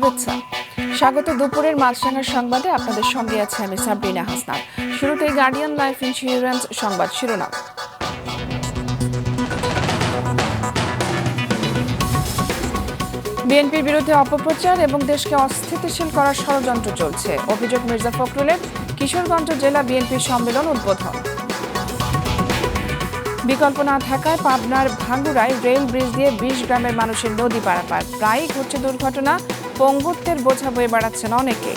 শুভেচ্ছা। স্বাগত দুপুরের মাছরাঙার সংবাদে আপনাদের সঙ্গে আছে আমি সাবরিনা হাসনাত। শুরুতেই গার্ডিয়ান লাইফ ইন্স্যুরেন্স সংবাদ শিরোনাম। বিএনপির বিরুদ্ধে অপপ্রচার এবং দেশকে অস্থিতিশীল করার ষড়যন্ত্র চলছে, অভিযোগ মির্জা ফখরুলের। কিশোরগঞ্জ জেলা বিএনপির সম্মেলন উদ্বোধন। বিকল্প না থাকায় পাবনার ভাঙ্গুড়ায় রেল ব্রিজ দিয়ে ২০ গ্রামের মানুষের নদী পারাপার, প্রায়ই ঘটছে দুর্ঘটনা, পঙ্গুত্বের বোঝা বয়ে বেড়াচ্ছেন অনেকে।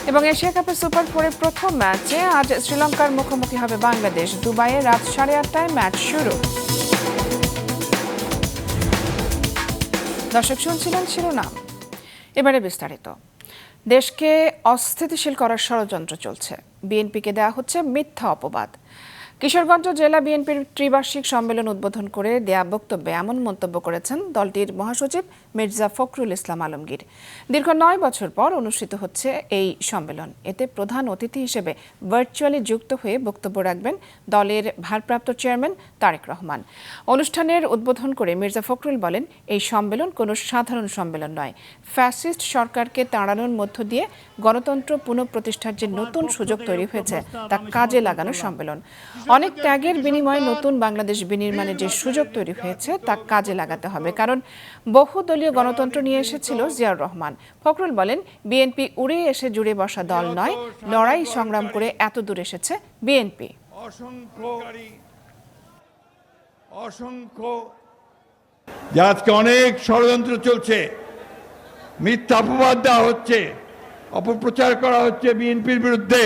এবং এশিয়া কাপের সুপার ফোরের প্রথম ম্যাচে আজ শ্রীলঙ্কার মুখোমুখি হবে বাংলাদেশ। দুবাইয়ে রাত 8:30টায় ম্যাচ শুরু। দর্শক, শুনছিলেন শিরোনাম, এবারে বিস্তারিত। দেশকে অস্থিতিশীল করার ষড়যন্ত্র চলছে, বিএনপিকে দেয়া হচ্ছে মিথ্যা অপবাদ। কিশোরগঞ্জ জেলা বিএনপির ত্রিবার্ষিক সম্মেলন উদ্বোধন করে দেয়া বক্তব্যে এমন মন্তব্য করেছেন দলটির মহাসচিব মির্জা ফখরুল ইসলাম আলমগীর। দীর্ঘ 9 বছর পর অনুষ্ঠিত হচ্ছে এই সম্মেলন। এতে প্রধান অতিথি হিসেবে ভার্চুয়ালি যুক্ত হয়ে বক্তব্য রাখবেন দলের ভারপ্রাপ্ত চেয়ারম্যান তারেক রহমান। অনুষ্ঠানের উদ্বোধন করে মির্জা ফখরুল বলেন, এই সম্মেলন কোনো সাধারণ সম্মেলন নয়, ফ্যাসিস্ট সরকারকে তাড়ানোর মধ্য দিয়ে গণতন্ত্র পুনঃপ্রতিষ্ঠার যে নতুন সুযোগ তৈরি হয়েছে তা কাজে লাগানোর সম্মেলন। অনেক ত্যাগের বিনিময়ে নতুন বাংলাদেশ বিনির্মাণের যে সুযোগ তৈরি হয়েছে তা কাজে লাগাতে হবে, কারণ বহুদলীয় গণতন্ত্র নিয়ে এসেছিল জিয়াউর রহমান। ফখরুল বলেন, বিএনপি উড়ে এসে জুড়ে বসা দল নয়, লড়াই সংগ্রাম করে এত দূর এসেছে বিএনপি। অসংখ্য আজকে অনেক ষড়যন্ত্র চলছে, মিথ্যা অপবাদ দেওয়া হচ্ছে, অপপ্রচার করা হচ্ছে বিএনপির বিরুদ্ধে।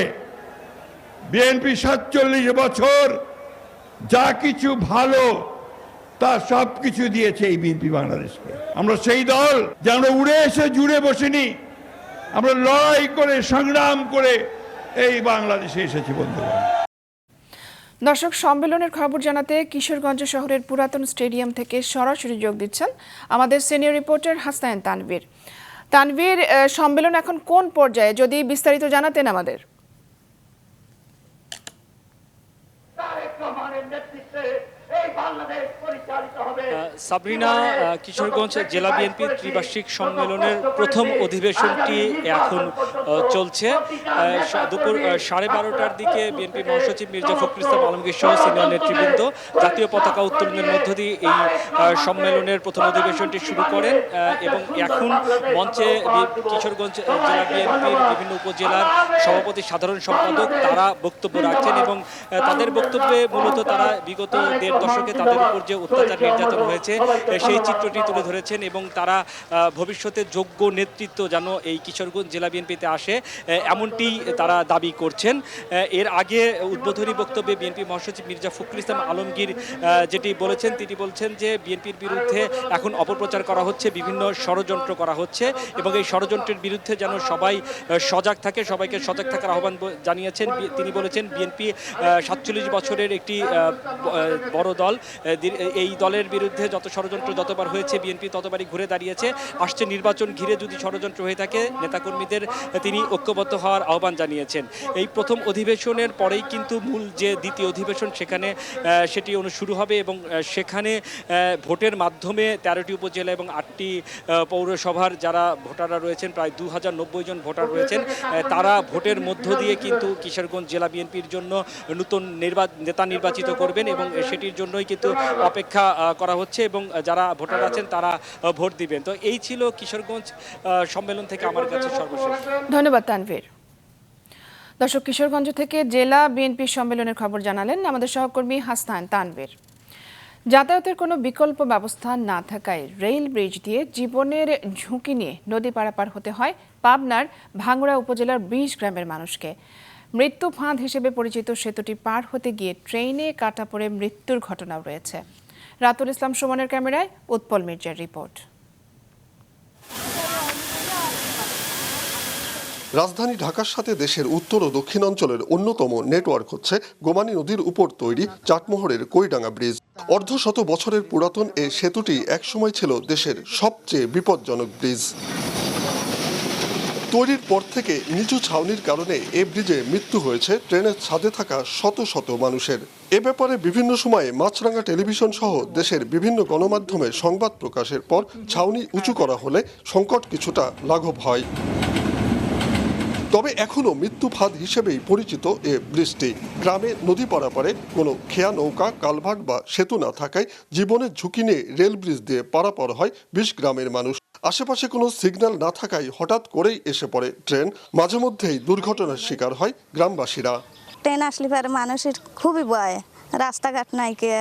বিএনপি ৪৭ বছর যা কিছু ভালো তা সব কিছু দিয়েছে এই বিএনপি বাংলাদেশকে। আমরা সেই দল যে আমরা উড়ে এসে জুড়ে বসিনি, আমরা লড়াই করে সংগ্রাম করে এই বাংলাদেশে এসেছি বন্ধুরা। দর্শক, সম্মেলনের খবর জানাতে কিশোরগঞ্জ শহরের পুরাতন স্টেডিয়াম থেকে সরাসরি যোগ দিচ্ছেন আমাদের সিনিয়র রিপোর্টার হাসনাইন তানভীর। তানভীর, সম্মেলন এখন কোন পর্যায়ে, যদি বিস্তারিত জানাতেন আমাদের। সাবরিনা, কিশোরগঞ্জ জেলা বিএনপির ত্রিবার্ষিক সম্মেলনের প্রথম অধিবেশনটি এখন চলছে। দুপুর 12:30টার দিকে বিএনপি মহাসচিব মির্জা ফখরুল ইসলাম আলমগীর সহ সিনিয়র নেতৃবৃন্দ জাতীয় পতাকা উত্তোলনের মধ্য দিয়ে এই সম্মেলনের প্রথম অধিবেশনটি শুরু করেন এবং এখন মঞ্চে কিশোরগঞ্জ জেলা বিএনপির বিভিন্ন উপজেলার সভাপতি, সাধারণ সম্পাদক তারা বক্তব্য রাখছেন এবং তাদের বক্তব্যে মূলত তারা বিগত 1.5 দশকে তাদের উপর যে অত্যাচার নির্যাতন হয়েছে সেই চিত্রটি তুলে ধরেছেন এবং তারা ভবিষ্যতে যোগ্য নেতৃত্ব যেন এই কিশোরগঞ্জ জেলা বিএনপিতে আসে এমনটি তারা দাবি করছেন। এর আগে উদ্বোধনী বক্তব্যে বিএনপি মহাসচিব মির্জা ফখরুল ইসলাম আলমগীর যেটি বলেছেন, তিনি বলছেন যে বিএনপির বিরুদ্ধে এখন অপপ্রচার করা হচ্ছে, বিভিন্ন ষড়যন্ত্র করা হচ্ছে এবং এই ষড়যন্ত্রের বিরুদ্ধে যেন সবাই সজাগ থাকে, সবাইকে সজাগ থাকার আহ্বান জানিয়েছেন। তিনি বলেছেন, বিএনপি ৪৭ বছরের একটি বড় দল, এই দলের বিরুদ্ধে যত ষড়যন্ত্র যতবার হয়েছে বিএনপি ততবারই ঘুরে দাঁড়িয়েছে। আসছে নির্বাচন ঘিরে যদি ষড়যন্ত্র হয়ে থাকে নেতাকর্মীদের তিনি ঐক্যবদ্ধ হওয়ার আহ্বান জানিয়েছেন। এই প্রথম অধিবেশনের পরেই কিন্তু মূল যে দ্বিতীয় অধিবেশন সেটি শুরু হবে এবং সেখানে ভোটের মাধ্যমে 13টি উপজেলা এবং 8টি পৌরসভার যারা ভোটাররা রয়েছেন, প্রায় 2090 জন ভোটার রয়েছেন, তারা ভোটের মধ্য দিয়ে কিন্তু কিশোরগঞ্জ জেলা বিএনপির জন্য নতুন নেতা নির্বাচিত করবেন এবং সেটির জন্যই কিন্তু অপেক্ষা করা হচ্ছে এবং যারা ভোটার আছেন তারা ভোট দিবেন। তো এই ছিল কিশোরগঞ্জ সম্মেলন থেকে আমার কাছে সর্বশেষ। ধন্যবাদ তানভীর। দর্শক, কিশোরগঞ্জ থেকে জেলা বিএনপি সম্মেলনের খবর জানালেন আমাদের সহকর্মী হাসনাইন তানভীর। যাতায়াতের কোনো বিকল্প ব্যবস্থা না থাকায় রেল ব্রিজ দিয়ে জীবনের ঝুঁকি নিয়ে নদী পারাপার হতে হয় পাবনার ভাঙ্গুড়া উপজেলার 20 গ্রামের মানুষকে। মৃত্যু ফাঁদ হিসেবে পরিচিত সেতুটি পার হতে গিয়ে ট্রেনে কাটা পড়ে মৃত্যুর ঘটনাও রয়েছে। রাতুল ইসলাম সুমনের ক্যামেরায় উৎপল মির্জার রিপোর্ট। রাজধানী ঢাকার সাথে দেশের উত্তর ও দক্ষিণাঞ্চলের অন্যতম নেটওয়ার্ক হচ্ছে গোমানী নদীর উপর তৈরি চাটমোহরের কৈডাঙ্গা ব্রিজ। অর্ধশত বছরের পুরাতন এই সেতুটি একসময় ছিল দেশের সবচেয়ে বিপজ্জনক ব্রিজ। তৈরির পর থেকে নিচু ছাউনির কারণে এ ব্রিজে মৃত্যু হয়েছে ট্রেনের ছাদে থাকা শত শত মানুষের। এ ব্যাপারে বিভিন্ন সময়ে মাছরাঙা টেলিভিশন সহ দেশের বিভিন্ন গণমাধ্যমে সংবাদ প্রকাশের পর ছাউনি উঁচু করা হলে সংকট কিছুটা লাঘব হয়। তবে এখনও মৃত্যু ফাঁদ হিসেবেই পরিচিত এ ব্রিজটি। গ্রামে নদী পারাপারে কোনো খেয়া নৌকা, কালভার্ট বা সেতু না থাকায় জীবনের ঝুঁকি নিয়ে রেল ব্রিজ দিয়ে পারাপার হয় 20 গ্রামের মানুষ। আশেপাশে কোনো সিগন্যাল না থাকায় হঠাৎ করেই এসে পড়ে ট্রেন। মাঝে মধ্যেই দুর্ঘটনার শিকার হয় গ্রামবাসীরা। ট্রেন আসলে পরে মানুষের খুবই ভয়, রাস্তাঘাট নাই কে,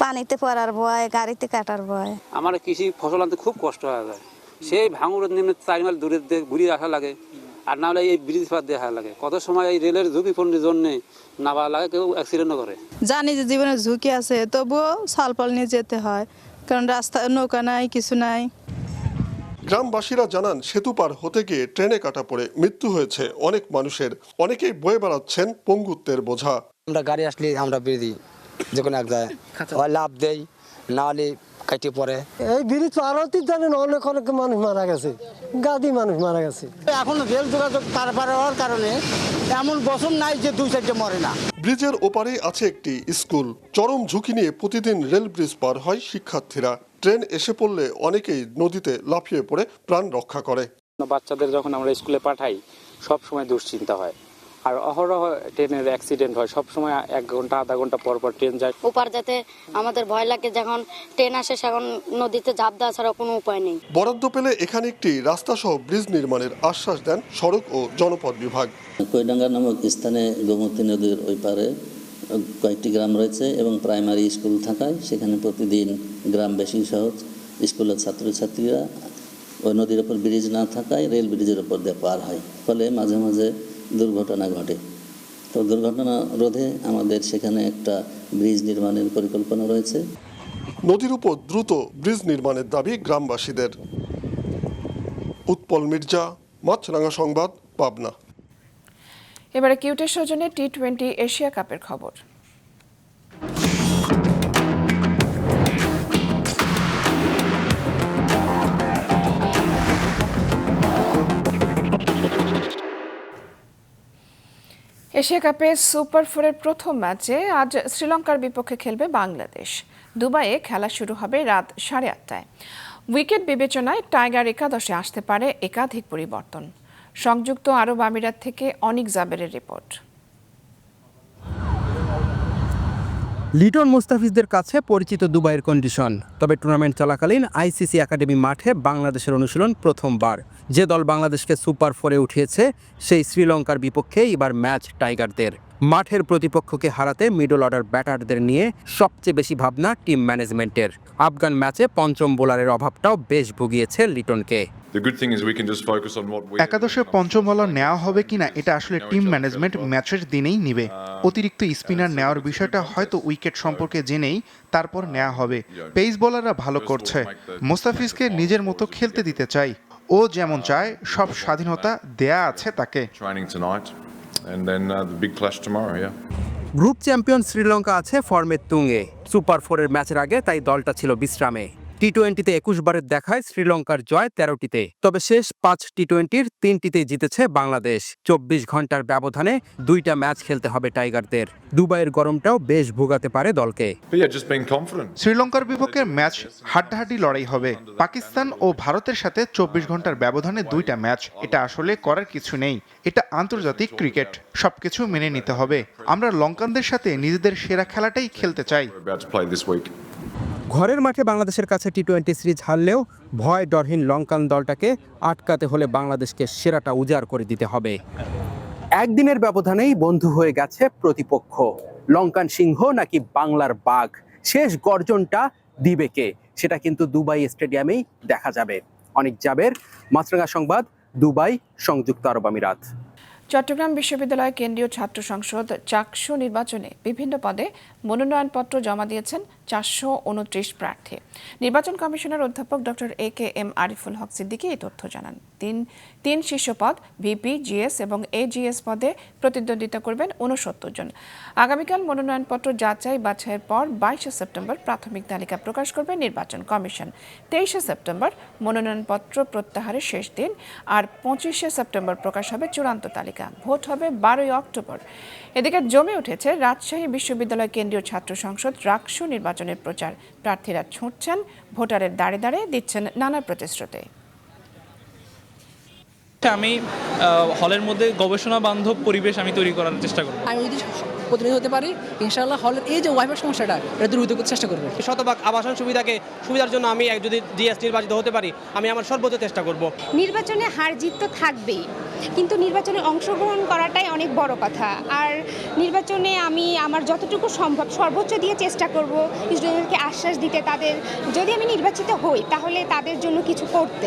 পানিতে পড়ার ভয়, গাড়িতে কাটার ভয়। আমার কৃষি ফসল আনতে খুব কষ্ট হয়ে যায়। সেই ভাঙুরের নিম্নে 4 মাইল দূরে ঘুরিয়ে আসা লাগে, আর না হলে এই ব্রিজ পার দিয়ে আসা লাগে। কত সময় এই রেলের ঝুঁকিপূর্ণের জন্য নাবা লাগে, কেউ অ্যাক্সিডেন্টও করে। জানি যে জীবনের ঝুঁকি আছে, তবুও সালপাল নিয়ে যেতে হয়, কারণ রাস্তা নৌকা নাই, কিছু নাই। গ্রামবাসীরা জানান সেতু পার হতে গিয়ে ট্রেনে কাটা পড়ে মৃত্যু হয়েছে অনেক মানুষের। অনেকেই বয়ে বেড়াচ্ছেন পঙ্গুত্বের বোঝা। আমরা গাড়ি আসলে আমরা বেরিয়ে যে কোনো এক জায়গায় লাভ দেই, না হলে কাটে পড়ে। এই ব্রিজ পার হতে জানেন অনেক অনেক মানুষ মারা গেছে, গাদি মানুষ মারা গেছে। এখন রেল যোগাযোগ পার হওয়ার কারণে এমন বছর নাই যে 2-4টা মরে না। ব্রিজের ওপারে আছে একটি স্কুল। চরম ঝুঁকি নিয়ে প্রতিদিন রেল ব্রিজ পার হয় শিক্ষার্থীরা। ট্রেন এসে পড়লে অনেকেই নদীতে লাফিয়ে পড়ে প্রাণ রক্ষা করে। বাচ্চাদের যখন আমরা স্কুলে পাঠাই, সব সময় দুশ্চিন্তা হয়, আর অহরহ ট্রেনের অ্যাক্সিডেন্ট হয়। সব সময় 1 ঘন্টা আধা ঘন্টা পর পর ট্রেন যায়। ওপার যেতে আমাদের ভয় লাগে, যখন ট্রেন আসে সেখন নদীতে ঝাঁপ দেওয়া ছাড়া কোনো উপায় নেই। বরাদ্দ পেলে এখানে একটি রাস্তা সহ ব্রিজ নির্মাণের আশ্বাস দেন সড়ক ও জনপথ বিভাগ। কৈডাঙ্গা নামক স্থানে গোমতী নদীর ওই পারে কয়েকটি গ্রাম রয়েছে এবং প্রাইমারি স্কুল থাকায় সেখানে প্রতিদিন গ্রামবাসী সহ স্কুলের ছাত্রছাত্রীরা ওই নদীর ওপর ব্রিজ না থাকায় রেল ব্রিজের ওপর দিয়ে পার হয়, ফলে মাঝে মাঝে দুর্ঘটনা ঘটে। তো দুর্ঘটনা রোধে আমাদের সেখানে একটা ব্রিজ নির্মাণের পরিকল্পনা রয়েছে। নদীর উপর দ্রুত ব্রিজ নির্মাণের দাবি গ্রামবাসীদের। উৎপল মির্জা, মাছরাঙা সংবাদ, পাবনা। এবারে কিউটের সৌজন্যে টি-20 এশিয়া কাপের খবর। এশিয়া কাপে সুপার 4-এর প্রথম ম্যাচে আজ শ্রীলঙ্কার বিপক্ষে খেলবে বাংলাদেশ। দুবাইয়ে খেলা শুরু হবে রাত 8:30টায়। উইকেট বিবেচনায় টাইগার একাদশে আসতে পারে একাধিক পরিবর্তন। সংযুক্ত আরব আমিরাত থেকে অনিক জাবেরের রিপোর্ট। লিটন মুস্তাফিজদের কাছে পরিচিত দুবাইয়ের কন্ডিশন, তবে টুর্নামেন্ট চলাকালীন আইসিসি একাডেমি মাঠে বাংলাদেশের অনুশীলন প্রথমবার। যে দল বাংলাদেশকে সুপার 4-এ উঠিয়েছে সেই শ্রীলঙ্কার বিপক্ষে এবার ম্যাচ টাইগারদের। মাঠের প্রতিপক্ষকে হারাতে মিডল অর্ডার ব্যাটারদের নিয়ে সবচেয়ে বেশি ভাবনা টিম ম্যানেজমেন্টের। আফগান ম্যাচে পঞ্চম বোলারের অভাবটাও বেশ ভুগিয়েছে লিটনকে। একাদশে পঞ্চম বোলার নেওয়া হবে কিনা এটা আসলে টিম ম্যানেজমেন্ট ম্যাচের দিনেই নিবে। অতিরিক্ত স্পিনার নেওয়ার বিষয়টা হয়তো উইকেট সম্পর্কে জেনেই তারপর নেওয়া হবে। পেস বোলাররা ভালো করছে, মুস্তাফিজকে নিজের মতো খেলতে দিতে চাই। ও যেমন চায় সব স্বাধীনতা দেয়া আছে তাকে। গ্রুপ চ্যাম্পিয়ন শ্রীলঙ্কা আছে ফর্মের তুঙ্গে। সুপার 4-এর ম্যাচের আগে তাই দলটা ছিল বিশ্রামে। টি-20-তে 21 বারের দেখায় শ্রীলঙ্কার জয় 13টিতে, তবে শেষ 5 টি-20-র 3টিতেই জিতেছে বাংলাদেশ। 24 ঘন্টার ব্যবধানে 2টা ম্যাচ খেলতে হবে টাইগারদের। দুবাইয়ের গরমটাও বেশ ভোগাতে পারে দলকে। শ্রীলঙ্কার বিপক্ষে ম্যাচ হাড্ডাহাড্ডি লড়াই হবে। পাকিস্তান ও ভারতের সাথে 24 ঘন্টার ব্যবধানে 2টা ম্যাচ, এটা আসলে করার কিছু নেই। এটা আন্তর্জাতিক ক্রিকেট, সবকিছু মেনে নিতে হবে। আমরা লঙ্কানদের সাথে নিজেদের সেরা খেলাটাই খেলতে চাই। ঘরের মাঠে বাংলাদেশের কাছে টি-20 সিরিজ হারলেও ভয় ডরহীন লঙ্কান দলটাকে আটকাতে হলে বাংলাদেশকে সেরাটা উজাড় করে দিতে হবে। একদিনের ব্যবধানেই বন্ধু হয়ে গেছে প্রতিপক্ষ। লঙ্কান সিংহ নাকি বাংলার বাঘ, শেষ গর্জনটা দিবে কে, সেটা কিন্তু দুবাই স্টেডিয়ামেই দেখা যাবে। অনিক জাবের, মাছরাঙা সংবাদ, দুবাই, সংযুক্ত আরব আমিরাত। চট্টগ্রাম বিশ্ববিদ্যালয় কেন্দ্রীয় ছাত্র সংসদ চাকসু নির্বাচনে বিভিন্ন পদে মনোনয়নপত্র জমা দিয়েছেন 429 প্রার্থী। নির্বাচন কমিশনার অধ্যাপক ডক্টর AKM আরিফুল হক সিদ্দিকী এই তথ্য জানান। তিন শীর্ষ পদ ভিপি, জিএস এবং এজিএস পদে প্রতিদ্বন্দ্বিতা করবেন 69 জন। আগামীকাল মনোনয়নপত্র যাচাই বাছাইয়ের পর 22 সেপ্টেম্বর প্রাথমিক তালিকা প্রকাশ করবে নির্বাচন কমিশন। 23 সেপ্টেম্বর মনোনয়নপত্র প্রত্যাহারের শেষ দিন, আর 25 সেপ্টেম্বর প্রকাশ হবে চূড়ান্ত তালিকা। ভোট হবে 12 অক্টোবর। এদিকে জমে উঠেছে রাজশাহী বিশ্ববিদ্যালয় কেন্দ্রীয় ছাত্র সংসদ রাকসু নির্বাচনের প্রচার। প্রার্থীরা ছুটছেন, ভোটারের দাঁড়ে দাঁড়ে দিচ্ছেন নানা প্রতিশ্রুতি। আমি হলের মধ্যে গবেষণা বান্ধব পরিবেশ আমি তৈরি করার চেষ্টা করব। আমি যদি প্রতিনিধি হতে পারি, ইনশাআল্লাহ হলের এই যে ওয়াইফাই সমস্যাটা এটা দূর করতে চেষ্টা করব। শতভাগ আবাসন সুবিধার জন্য আমি যদি জিএস নির্বাচিত হতে পারি, আমি আমার সর্বোচ্চ চেষ্টা করব। নির্বাচনে হার জিত তো থাকবেই, কিন্তু নির্বাচনে অংশগ্রহণ করাটাই অনেক বড় কথা। আর নির্বাচনে আমি আমার যতটুকু সম্ভব সর্বোচ্চ দিয়ে চেষ্টা করব স্টুডেন্টদেরকে আশ্বাস দিতে, তাদের যদি আমি নির্বাচিত হই তাহলে তাদের জন্য কিছু করতে।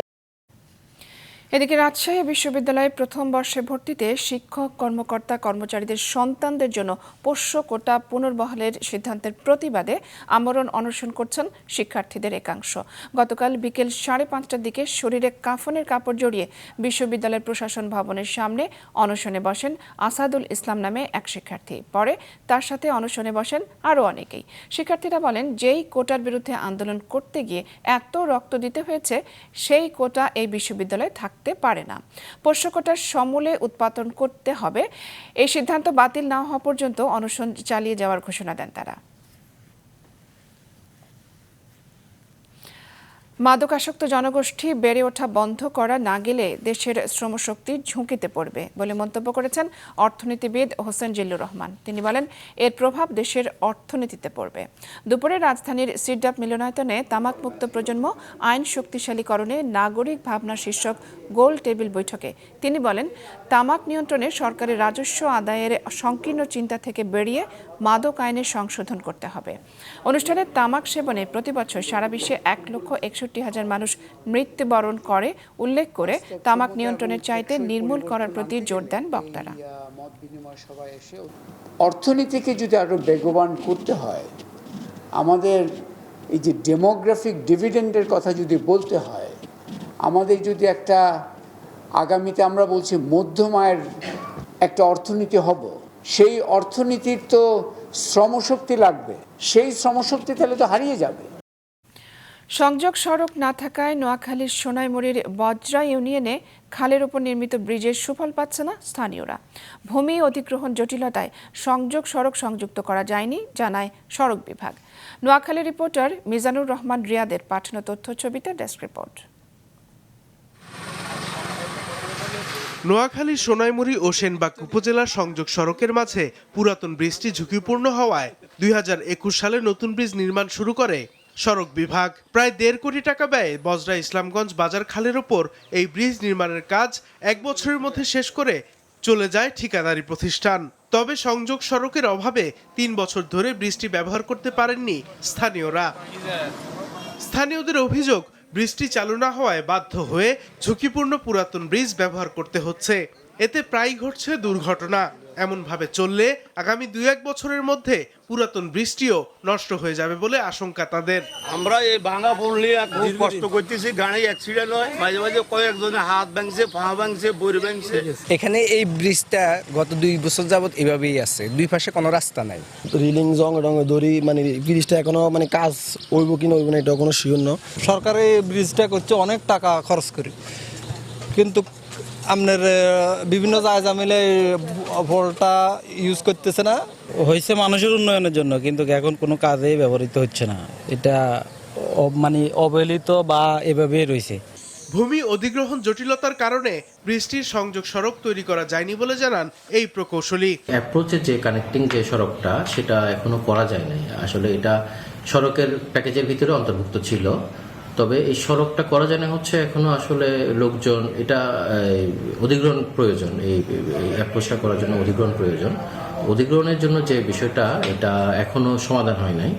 এদিকে রাজশাহী বিশ্ববিদ্যালয়ে প্রথম বর্ষে ভর্তিতে শিক্ষক, কর্মকর্তা, কর্মচারীদের সন্তানদের জন্য পোষ্য কোটা পুনর্বহালের সিদ্ধান্তের প্রতিবাদে আমরণ অনশন করছেন শিক্ষার্থীদের একাংশ। গতকাল বিকেল 5:30টার দিকে শরীরে কাফনের কাপড় জড়িয়ে বিশ্ববিদ্যালয়ের প্রশাসন ভবনের সামনে অনশনে বসেন আসাদুল ইসলাম নামে এক শিক্ষার্থী। পরে তার সাথে অনশনে বসেন আরও অনেকেই। শিক্ষার্থীরা বলেন, যেই কোটার বিরুদ্ধে আন্দোলন করতে গিয়ে এত রক্ত দিতে হয়েছে, সেই কোটা এই বিশ্ববিদ্যালয়ে থাকতে পারে না। পোষ্য কোটার সমূলে উৎপাদন করতে হবে। এই সিদ্ধান্ত বাতিল না হওয়া পর্যন্ত অনশন চালিয়ে যাওয়ার ঘোষণা দেন তারা। মাদকাসক্ত জনগোষ্ঠী বেড়ে ওঠা বন্ধ করা না গেলে দেশের শ্রমশক্তি ঝুঁকিতে পড়বে বলে মন্তব্য করেছেন অর্থনীতিবিদ হোসেন জিল্লুর রহমান। তিনি বলেন, এর প্রভাব দেশের অর্থনীতিতে পড়বে। দুপুরে রাজধানীর সিডাপ মিলনায়তনে তামাকমুক্ত প্রজন্ম আইন শক্তিশালীকরণে নাগরিক ভাবনা শীর্ষক গোল টেবিল বৈঠকে তিনি বলেন, তামাক নিয়ন্ত্রণে সরকারের রাজস্ব আদায়ের সংকীর্ণ চিন্তা থেকে বেরিয়ে মাদক আইনের সংশোধন করতে হবে। অনুষ্ঠানে তামাক সেবনে প্রতিবছর সারা বিশ্বে 1,61,000 মানুষ মৃত্যুবরণ করে উল্লেখ করে তামাক নিয়ন্ত্রণের চাইতে নির্মূল করার প্রতি জোর দেন বক্তারা। অর্থনীতিকে যদি আরো বেগবান করতে হয়, আমাদের এই যে ডেমোগ্রাফিক ডিভিডেন্ডের কথা যদি বলতে হয়, আমাদের যদি একটা আগামীতে আমরা বলছি মধ্যম আয়ের একটা অর্থনীতি হব, সেই অর্থনীতির তো শ্রমশক্তি লাগবে। সেই শ্রমশক্তি তাহলে তো হারিয়ে যাবে। সংযোগ সড়ক না থাকায় নোয়াখালীর সোনাইমুড়ির বজ্রা ইউনিয়নে খালের উপর নির্মিত ব্রিজের সুফল পাচ্ছে না স্থানীয়রা। ভূমি অধিগ্রহণ জটিলতায় সংযোগ সড়ক সংযুক্ত করা যায়নি, জানায় সড়ক বিভাগ। নোয়াখালী রিপোর্টার মিজানুর রহমান রিয়াদের পাঠানো তথ্য ছবিতে ডেস্ক রিপোর্ট। নোয়াখালীর সোনাইমুড়ি ও সেনবাগ উপজেলার সংযোগ সড়কের মাঝে পুরাতন ব্রিজটি ঝুঁকিপূর্ণ হওয়ায় 2021 সালে নতুন ব্রিজ নির্মাণ শুরু করে সড়ক বিভাগ। প্রায় 1.5 কোটি টাকা ব্যয়ে বজরা ইসলামগঞ্জ বাজার খালের ওপর এই ব্রিজ নির্মাণের কাজ 1 বছরের মধ্যে শেষ করে চলে যায় ঠিকাদারি প্রতিষ্ঠান। তবে সংযোগ সড়কের অভাবে 3 বছর ধরে ব্রিজটি ব্যবহার করতে পারেননি স্থানীয়রা। স্থানীয়দের অভিযোগ, ব্রিজটি চালু না হওয়ায় বাধ্য হয়ে ঝুঁকিপূর্ণ পুরাতন ব্রিজ ব্যবহার করতে হচ্ছে। এতে প্রায়ই ঘটছে দুর্ঘটনা। এমনভাবে চললে আগামী 2-1 বছরের মধ্যে পুরাতন ব্রিজটিও নষ্ট হয়ে যাবে বলে আশঙ্কা তাদের। আমরা এই ভাঙা পড়লে খুব কষ্ট করতেছি, গাড়ি অ্যাক্সিডেন্ট হয়, মাঝে মাঝে কয়েকজনের হাত ভাঙছে, পা ভাঙছে, বড়ি ভাঙছে। এখানে এই ব্রিজটা গত 2 বছর যাবত এভাবেই আছে, দুই পাশে কোনো রাস্তা নাই। রিলিং জং দড়ি মানে ব্রিজটা এখনো মানে কাজ হইব কি না হইব না এটা কোনো শিওর না। সরকারে ব্রিজটা করছে অনেক টাকা খরচ করে, কিন্তু আপনার বিভিন্ন জায়গা মিলে ভোল্টা ইউজ করতেছে না। হয়েছে মানুষের উন্নয়নের জন্য, কিন্তু এখন কোনো কাজেই ব্যবহৃত হচ্ছে না। এটা মানে অবহেলিত বা এভাবেই রয়েছে। ভূমি অধিগ্রহণ জটিলতার কারণে ব্রিজটির সংযোগ সড়ক তৈরি করা যায়নি বলে জানান এই প্রকৌশলী। অ্যাপ্রোচের যে কানেক্টিং যে সড়কটা সেটা এখনো করা যায় নাই। আসলে এটা সড়কের প্যাকেজের ভিতরে অন্তর্ভুক্ত ছিল, তবে এই সড়কটা করা যায় না হচ্ছে এখনো আসলে লোকজন এটা অধিগ্রহণ প্রয়োজন। এই অ্যাপ্রোচটা করার জন্য অধিগ্রহণ প্রয়োজন। অধিগ্রহণের জন্য যে বিষয়টা এটা এখনো সমাধান হয় নাই।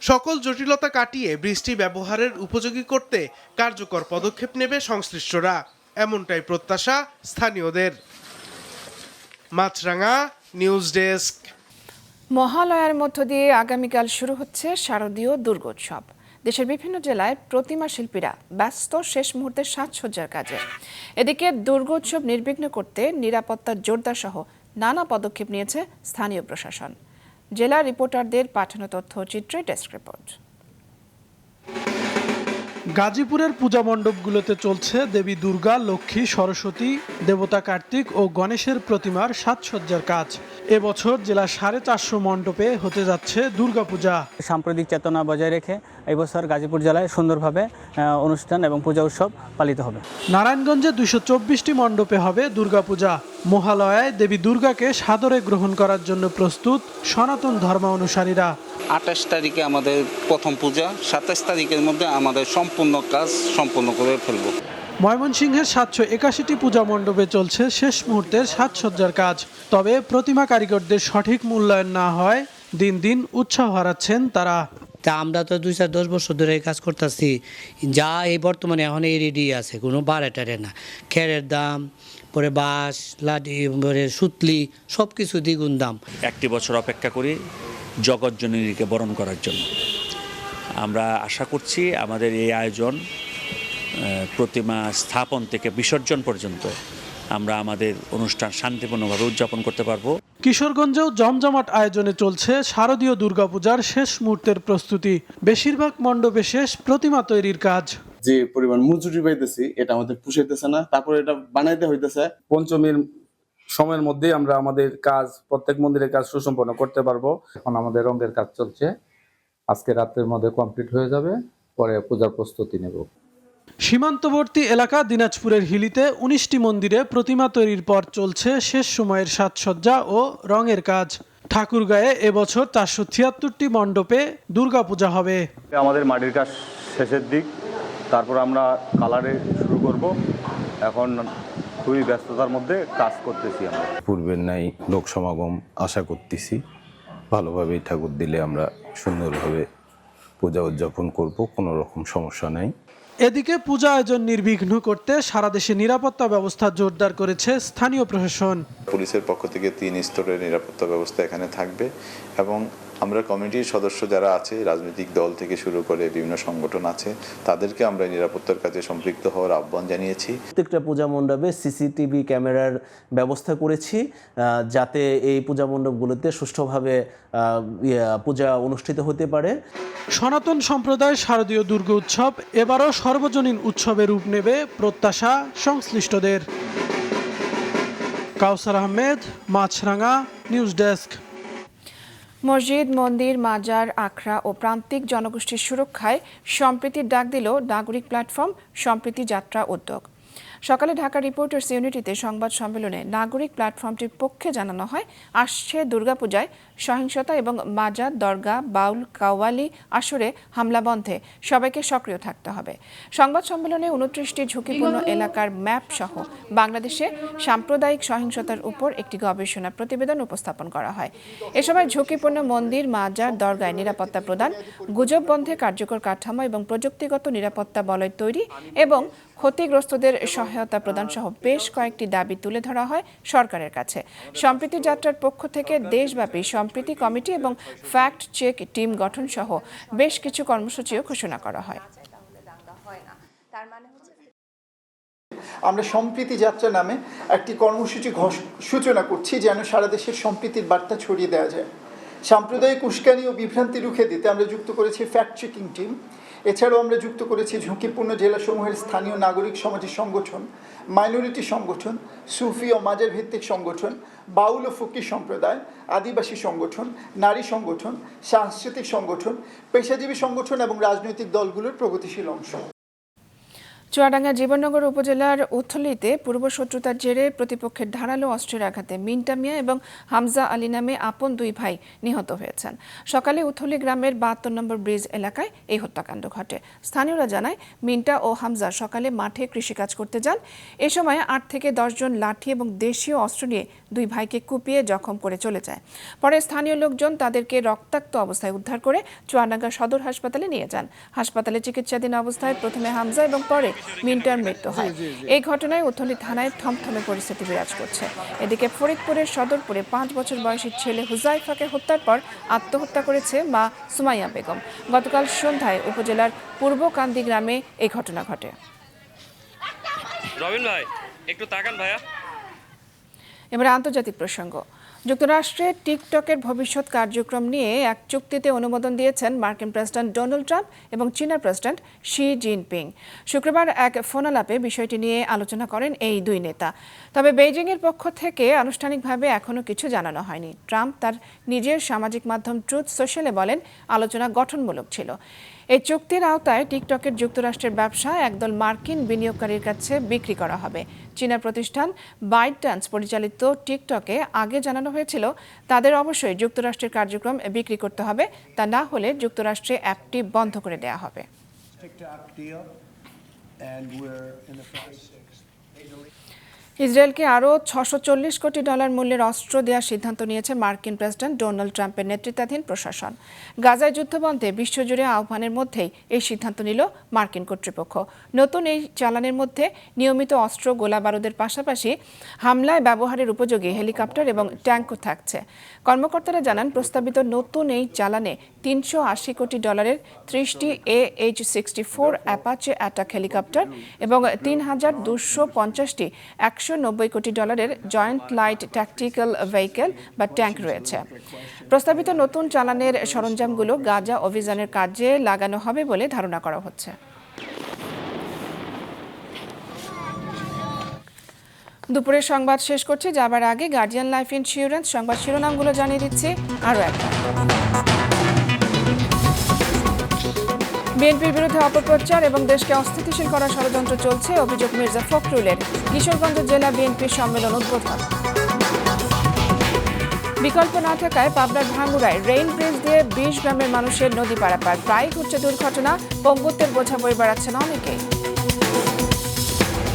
সকল জটিলতা কাটিয়ে ব্রিজটি ব্যবহারের উপযোগী করতে কার্যকর পদক্ষেপ নেবে সংশ্লিষ্টরা, এমনটাই প্রত্যাশা স্থানীয়দের। মাছরাঙা নিউজ ডেস্ক। মহালয়ার মধ্য দিয়ে আগামীকাল শুরু হচ্ছে শারদীয় দুর্গোৎসব। দেশের বিভিন্ন জেলায় প্রতিমা শিল্পীরা ব্যস্ত শেষ মুহূর্তের সাজসজ্জার কাজে। এদিকে দুর্গোৎসব নির্বিঘ্ন করতে নিরাপত্তা জোরদার সহ নানা পদক্ষেপ নিয়েছে স্থানীয় প্রশাসন। জেলা রিপোর্টারদের পাঠানো তথ্যচিত্রে ডেস্ক রিপোর্ট। গাজীপুরের পূজা মণ্ডপগুলোতে চলছে দেবী দুর্গা, লক্ষ্মী, সরস্বতী, দেবতা কার্তিক ও গণেশের প্রতিমার সাজসজ্জার কাজ। এবছর জেলার 450 মণ্ডপে হতে যাচ্ছে দুর্গাপূজা। সাম্প্রদায়িক চেতনা বজায় রেখে এই বছর গাজীপুর জেলায় সুন্দরভাবে অনুষ্ঠান এবং পূজা উৎসব পালিত হবে। নারায়ণগঞ্জে 224টি মণ্ডপে হবে দুর্গাপূজা। মহালয়ায় দেবী দুর্গাকে সাদরে গ্রহণ করার জন্য প্রস্তুত সনাতন ধর্মানুসারীরা। 28 তারিখে আমাদের প্রথম পূজা, 27 তারিখের মধ্যে আমাদের সম্পূর্ণ কাজ সম্পূর্ণ করে ফেলব। ময়মনসিংহের 781টি পূজা মণ্ডপে চলছে শেষ মুহূর্তের সাজসজ্জার কাজ। তবে প্রতিমা কারিগরদের সঠিক মূল্যায়ন না হয় দিন দিন উৎসাহ হারাচ্ছেন তারা। তা আমরা তো 2-10 বছর ধরে এই কাজ করতেছি, যা এই বর্তমানে এখন এই রেডি আছে, কোনো বাড়াটারে না। খেরের দাম, পরে বাঁশ, লাঠি, পরে সুতলি, সব কিছু দ্বিগুণ দাম। একটি বছর অপেক্ষা করি জগৎজননীকে বরণ করার জন্য। আমরা আশা করছি আমাদের এই আয়োজন প্রতিমা স্থাপন থেকে বিসর্জন পর্যন্ত আমরা আমাদের অনুষ্ঠান শান্তিপূর্ণভাবে উদযাপন করতে পারবো। কিশোরগঞ্জেও জমজমাট আয়োজনে চলছে শারদীয় দুর্গাপূজার শেষ মুহূর্তের প্রস্তুতি। বেশিরভাগ মণ্ডপে শেষ প্রতিমা তৈরির কাজ। যে পরিমাণ মজুরি পাইতেছি এটা আমাদের পুষাইতেছে না, তারপরে এটা বানাইতে হইতেছে। পঞ্চমীর সময়ের মধ্যে আমরা আমাদের কাজ, প্রত্যেক মন্দিরের কাজ সুসম্পন্ন করতে পারবো। এখন আমাদের রঙের কাজ চলছে, আজকে রাতের মধ্যে কমপ্লিট হয়ে যাবে, পরে পূজার প্রস্তুতি নেব। সীমান্তবর্তী এলাকা দিনাজপুরের হিলিতে 19টি মন্দিরে প্রতিমা তৈরির পর চলছে শেষ সময়ের সাজসজ্জা ও রঙের কাজ। ঠাকুরগাঁয়ে এবছর 476টি মণ্ডপে দুর্গাপূজা হবে। আমাদের মাটির কাজ শেষের দিক, তারপর আমরা কালারে শুরু করব। এখন খুবই ব্যস্ততার মধ্যে কাজ করতেছি। আমরা পূর্বের ন্যায় লোক সমাগম আশা করতেছি। ভালোভাবেই ঠাকুর দিলে আমরা সুন্দরভাবে পূজা উদযাপন করব, কোনো রকম সমস্যা নেই। এদিকে পূজা আয়োজন নির্বিঘ্ন করতে সারা দেশে নিরাপত্তা ব্যবস্থা জোরদার করেছে স্থানীয় প্রশাসন। পুলিশের পক্ষ থেকে 3 স্তরের নিরাপত্তা ব্যবস্থা এখানে থাকবে এবং আমরা কমিটির সদস্য যারা আছে, রাজনৈতিক দল থেকে শুরু করে বিভিন্ন সংগঠন আছে, তাদেরকে আমরা নিরাপত্তার কাজে সম্পৃক্ত হওয়ার আহ্বান জানিয়েছি। প্রত্যেকটা পূজা মণ্ডপে সিসিটিভি ক্যামেরার ব্যবস্থা করেছি, যাতে এই পূজা মণ্ডপগুলোতে সুষ্ঠুভাবে পূজা অনুষ্ঠিত হতে পারে। সনাতন সম্প্রদায় শারদীয় দুর্গা উৎসব এবারও সর্বজনীন উৎসবে রূপ নেবে প্রত্যাশা সংশ্লিষ্টদের। কাউসার আহমেদ, মাছরাঙা, নিউজ ডেস্ক। মসজিদ, মন্দির, মাজার, আখড়া ও প্রান্তিক জনগোষ্ঠীর সুরক্ষায় সম্প্রীতির ডাক দিল নাগরিক প্ল্যাটফর্ম সম্প্রীতি যাত্রা উদ্যোগ। সকালে ঢাকা রিপোর্টার্স ইউনিটিতে সংবাদ সম্মেলনে নাগরিক প্ল্যাটফর্মটির পক্ষে জানানো হয়, আসছে দুর্গাপূজায় সহিংসতা এবং মাজার, দরগা, বাউল, কাওয়ালি আসরে হামলা বন্ধে সবাইকে সক্রিয় থাকতে হবে। সংবাদ সম্মেলনে 29টি ঝুঁকিপূর্ণ এলাকার ম্যাপ সহ বাংলাদেশে সাম্প্রদায়িক সহিংসতার উপর একটি গবেষণা প্রতিবেদন উপস্থাপন করা হয়। এ সময় ঝুঁকিপূর্ণ মন্দির, মাজার, দরগায় নিরাপত্তা প্রদান, গুজব বন্ধে কার্যকর কাঠামো এবং প্রযুক্তিগত নিরাপত্তা বলয় তৈরি এবং ক্ষতিগ্রস্তদের সহায়তা প্রদান সহ বেশ কয়েকটি দাবি তুলে ধরা হয় সরকারের কাছে। সম্প্রীতি যাত্রার পক্ষ থেকে দেশব্যাপী সম্প্রীতি কমিটি এবং ফ্যাক্ট চেক টিম গঠন সহ বেশ কিছু কর্মসূচিও ঘোষণা করা হয়। আমরা সম্প্রীতি যাত্রা নামে একটি কর্মসূচি সূচনা করছি, যেন সারা দেশের সম্প্রীতির বার্তা ছড়িয়ে দেওয়া যায়। সাম্প্রদায়িক উস্কানি ও বিভ্রান্তি রুখে দিতে আমরা যুক্ত করেছি ফ্যাক্ট চেকিং টিম। এছাড়াও আমরা যুক্ত করেছি ঝুঁকিপূর্ণ জেলাসমূহের স্থানীয় নাগরিক সমাজের সংগঠন, মাইনরিটি সংগঠন, সুফি ও মাজার ভিত্তিক সংগঠন, বাউল ও ফকির সম্প্রদায়, আদিবাসী সংগঠন, নারী সংগঠন, সাংস্কৃতিক সংগঠন, পেশাজীবী সংগঠন এবং রাজনৈতিক দলগুলোর প্রগতিশীল অংশ। চুয়াডাঙ্গা জীবননগর উপজেলার উথলিতে পূর্বশত্রুতার জেরে প্রতিপক্ষের ধারালো অস্ত্রের আঘাতে মিন্টা মিয়া এবং হামজা আলী নামে আপন 2 ভাই নিহত হয়েছেন। সকালে উথলি গ্রামের 72 নম্বর ব্রিজ এলাকায় এই হত্যাকাণ্ড ঘটে। স্থানীয়রা জানায়, মিন্টা ও হামজা সকালে মাঠে কৃষিকাজ করতে যান। এ সময় 8 থেকে 10 জন লাঠি এবং দেশীয় অস্ত্র নিয়ে 2 ভাইকে কুপিয়ে জখম করে চলে যায়। পরে স্থানীয় লোকজন তাদেরকে রক্তাক্ত অবস্থায় উদ্ধার করে চুয়াডাঙ্গা সদর হাসপাতালে নিয়ে যান। হাসপাতালে চিকিৎসাধীন অবস্থায় প্রথমে হামজা এবং পরে মিন্টার মৃত্যু হয়। এই ঘটনায় উথলি থানায় থমথমে পরিস্থিতি বিরাজ করছে। এদিকে ফরিদপুরের সদরপুরে 5 বছর বয়সী ছেলে হুজাইফাকে হত্যার পর আত্মহত্যা করেছে মা সুমাইয়া বেগম। গতকাল সন্ধ্যায় উপজেলার পূর্বকান্দি গ্রামে এই ঘটনা ঘটে। রবিন ভাই একটু তাকান ভাইয়া। এবার আন্তর্জাতিক প্রসঙ্গ। যুক্তরাষ্ট্রে টিকটকের ভবিষ্যৎ কার্যক্রম নিয়ে এক চুক্তিতে অনুমোদন দিয়েছেন মার্কিন প্রেসিডেন্ট ডোনাল্ড ট্রাম্প এবং চীনের প্রেসিডেন্ট শি জিনপিং। শুক্রবার এক ফোনালাপে বিষয়টি নিয়ে আলোচনা করেন এই দুই নেতা। তবে বেইজিংয়ের পক্ষ থেকে আনুষ্ঠানিকভাবে এখনও কিছু জানানো হয়নি। ট্রাম্প তার নিজের সামাজিক মাধ্যম ট্রুথ সোশ্যালে বলেন, আলোচনা গঠনমূলক ছিল। এই চুক্তির আওতায় টিকটকের যুক্তরাষ্ট্রের ব্যবসা একদল মার্কিন বিনিয়োগকারীর কাছে বিক্রি করা হবে। চীনা প্রতিষ্ঠান বাইটডান্স পরিচালিত টিকটকে আগে জানানো হয়েছিল তাদের অবশ্যই যুক্তরাষ্ট্রের কার্যক্রম বিক্রি করতে হবে, তা না হলে যুক্তরাষ্ট্রে অ্যাপটি বন্ধ করে দেওয়া হবে। ইসরায়েলকে আরও $640 কোটি মূল্যের অস্ত্র দেওয়ার সিদ্ধান্ত নিয়েছে মার্কিন প্রেসিডেন্ট ডোনাল্ড ট্রাম্পের নেতৃত্বাধীন প্রশাসন। গাজায় যুদ্ধবন্ধে বিশ্বজুড়ে আহ্বানের মধ্যেই এই সিদ্ধান্ত নিল মার্কিন কর্তৃপক্ষ। নতুন এই চালানের মধ্যে নিয়মিত অস্ত্র, গোলাবারুদের পাশাপাশি হামলায় ব্যবহারের উপযোগী হেলিকপ্টার এবং ট্যাঙ্কও থাকছে। কর্মকর্তারা জানান, প্রস্তাবিত নতুন এই চালানে $380 কোটি 30টি AH-64 অ্যাপাচে অ্যাটাক হেলিকপ্টার এবং 3250টি 190 কোটি জয়েন্ট লাইট ট্যাকটিক্যাল ভেহিকেল বা ট্যাঙ্ক রয়েছে। প্রস্তাবিত নতুন চালানের সরঞ্জামগুলো গাজা অভিযানের কাজে লাগানো হবে বলে ধারণা করা হচ্ছে। দুপুরের সংবাদ শেষ করছি, যাবার আগে গার্ডিয়ান লাইফ ইন্স্যুরেন্স সংবাদ শিরোনামগুলো জানিয়ে দিচ্ছি আরও একবার। বিএনপির বিরুদ্ধে অপপ্রচার এবং দেশকে অস্থিতিশীল করার ষড়যন্ত্র চলছে, অভিযোগ মির্জা ফখরুলের। কিশোরগঞ্জ জেলা বিএনপির সম্মেলন উদ্বোধন। বিকল্প না থাকায় পাবনার ভাঙ্গুড়ায় রেইন ব্রিজ দিয়ে 20 গ্রামের মানুষের নদী পারাপার। প্রায় ঘটছে দুর্ঘটনা, পঙ্গুত্বের বোঝা বয়ে বেড়াচ্ছেন অনেকেই।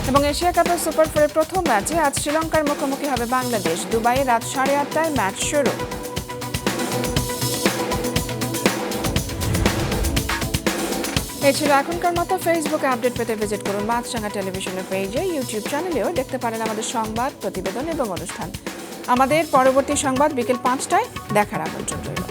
এবং এশিয়া কাপের সুপার 4-এর প্রথম ম্যাচে আজ শ্রীলঙ্কার মুখোমুখি হবে বাংলাদেশ। দুবাইয়ে রাত 8:30টায় ম্যাচ শুরু। এই ছিল এখনকার মতো। ফেসবুকে আপডেট পেতে ভিজিট করুন মাছরাঙা টেলিভিশনের পেজে, ইউটিউব চ্যানেলেও দেখতে পারেন আমাদের সংবাদ, প্রতিবেদন এবং অনুষ্ঠান। আমাদের পরবর্তী সংবাদ বিকেল 5টায় দেখার আমন্ত্রণ রইল।